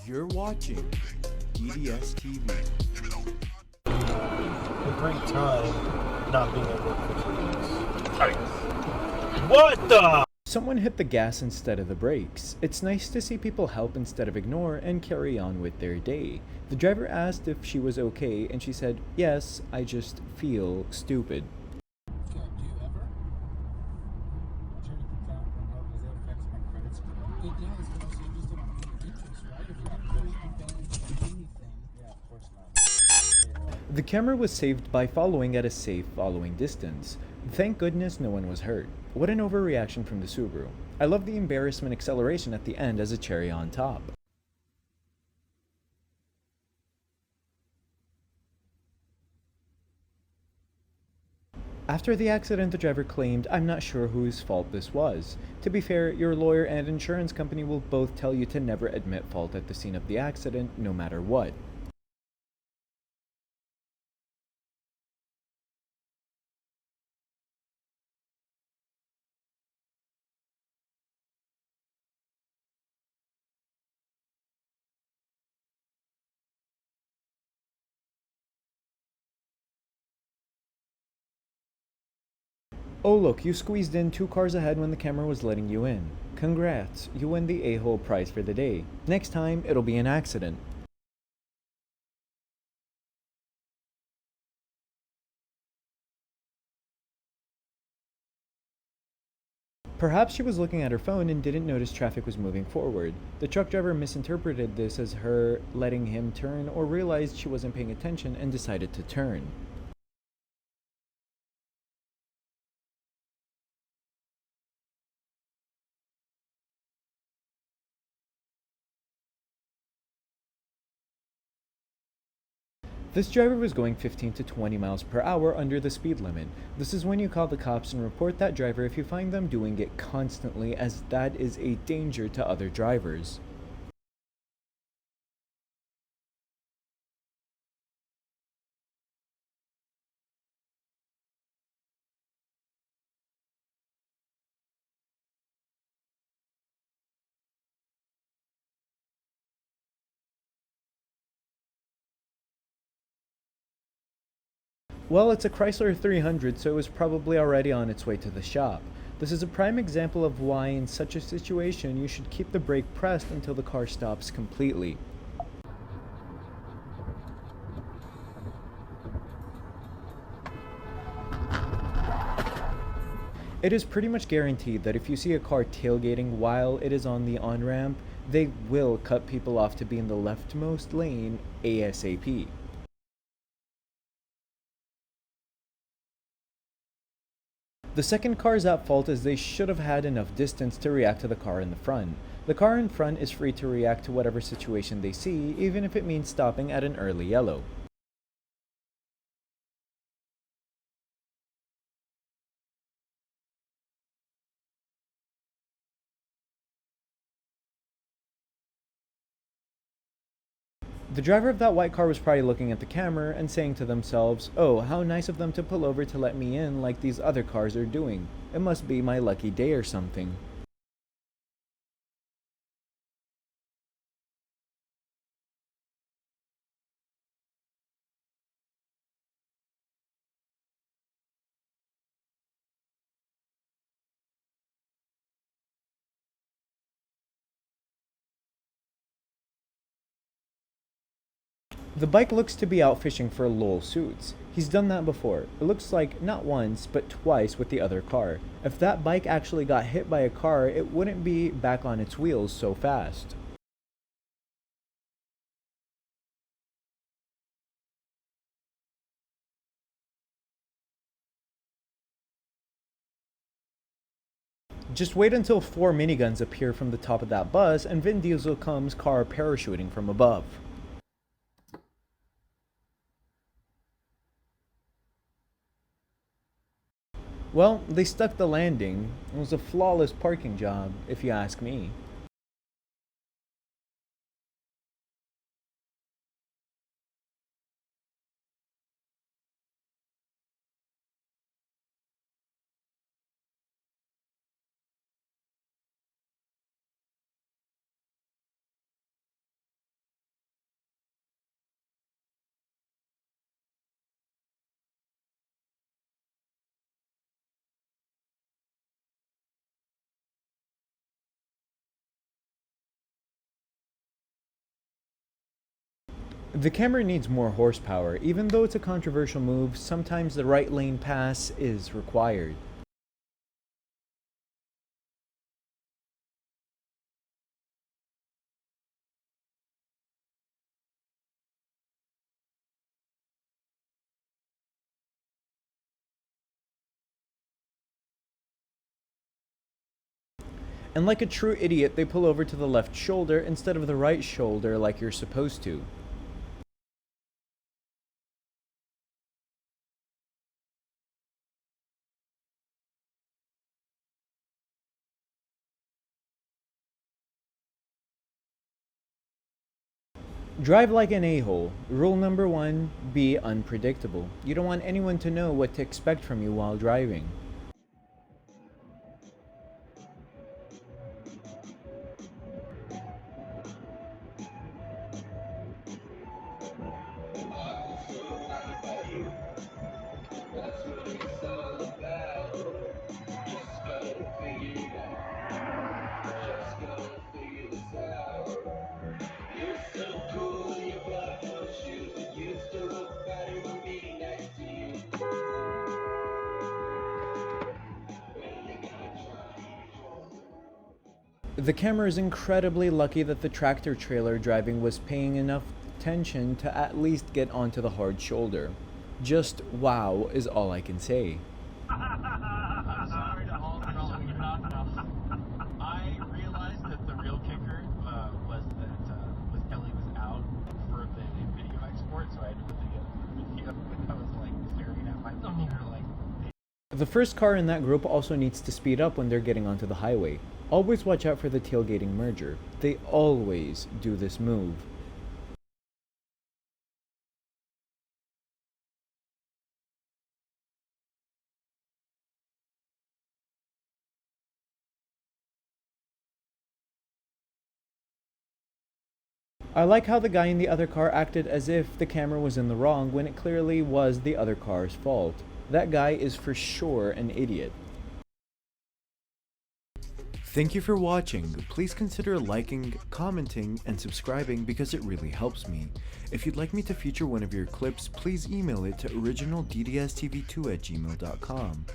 You're watching EDS TV. A great time not being at work for 2 weeks. What the? Someone hit the gas instead of the brakes. It's nice to see people help instead of ignore and carry on with their day. The driver asked if she was okay, and she said, "Yes, I just feel stupid." Do you ever? Try to put that one up because that affects my credit score. It does, but also you just don't have any interest, right? If you're not putting advantage of anything. Yeah, of course not. The camera was saved by following at a safe following distance. Thank goodness no one was hurt. What an overreaction from the Subaru. I love the embarrassment acceleration at the end as a cherry on top. After the accident, the driver claimed, "I'm not sure whose fault this was." To be fair, your lawyer and insurance company will both tell you to never admit fault at the scene of the accident, no matter what. Oh look, you squeezed in 2 cars ahead when the camera was letting you in. Congrats, you win the a-hole prize for the day. Next time, it'll be an accident. Perhaps she was looking at her phone and didn't notice traffic was moving forward. The truck driver misinterpreted this as her letting him turn or realized she wasn't paying attention and decided to turn. This driver was going 15 to 20 miles per hour under the speed limit. This is when you call the cops and report that driver if you find them doing it constantly, as that is a danger to other drivers. Well, it's a Chrysler 300, so it was probably already on its way to the shop. This is a prime example of why in such a situation you should keep the brake pressed until the car stops completely. It is pretty much guaranteed that if you see a car tailgating while it is on the on-ramp, they will cut people off to be in the leftmost lane ASAP. The second car is at fault as they should have had enough distance to react to the car in the front. The car in front is free to react to whatever situation they see, even if it means stopping at an early yellow. The driver of that white car was probably looking at the camera and saying to themselves, "Oh, how nice of them to pull over to let me in like these other cars are doing. It must be my lucky day or something." The bike looks to be out fishing for lol suits. He's done that before. It looks like not once, but twice with the other car. If that bike actually got hit by a car, it wouldn't be back on its wheels so fast. Just wait until 4 miniguns appear from the top of that bus and Vin Diesel comes car parachuting from above. Well, they stuck the landing. It was a flawless parking job, if you ask me. The camera needs more horsepower. Even though it's a controversial move, sometimes the right lane pass is required. And like a true idiot, they pull over to the left shoulder instead of the right shoulder like you're supposed to. Drive like an a-hole. Rule number 1, be unpredictable. You don't want anyone to know what to expect from you while driving. The camera is incredibly lucky that the tractor trailer driving was paying enough attention to at least get onto the hard shoulder. Just wow is all I can say. I'm sorry to hold it all you off. I realized that the real kicker was that Kelly was out for the video export, so I had to put the video. I was like staring at my phone mirror like. The first car in that group also needs to speed up when they're getting onto the highway. Always watch out for the tailgating merger. They always do this move. I like how the guy in the other car acted as if the camera was in the wrong when it clearly was the other car's fault. That guy is for sure an idiot. Thank you for watching. Please consider liking, commenting, and subscribing because it really helps me. If you'd like me to feature one of your clips, please email it to originalddsTV2@gmail.com.